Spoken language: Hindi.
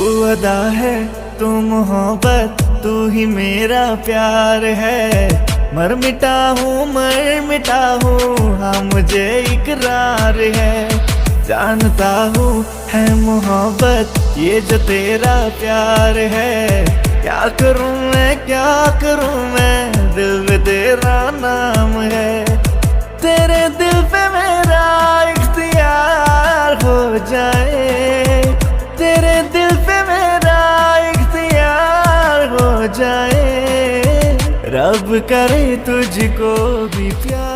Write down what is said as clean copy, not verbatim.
अदा है तू मोहब्बत, तू ही मेरा प्यार है। मर मिटा हूँ हाँ मुझे इकरार है। जानता हूँ है मोहब्बत ये जो तेरा प्यार है। क्या करूँ मैं दिल में तेरा नाम है। तेरे दिल पे मेरा इख्तियार हो जाए, तेरे दिल पे मेरा इख्तियार हो जाए। रब करे तुझको भी प्यार।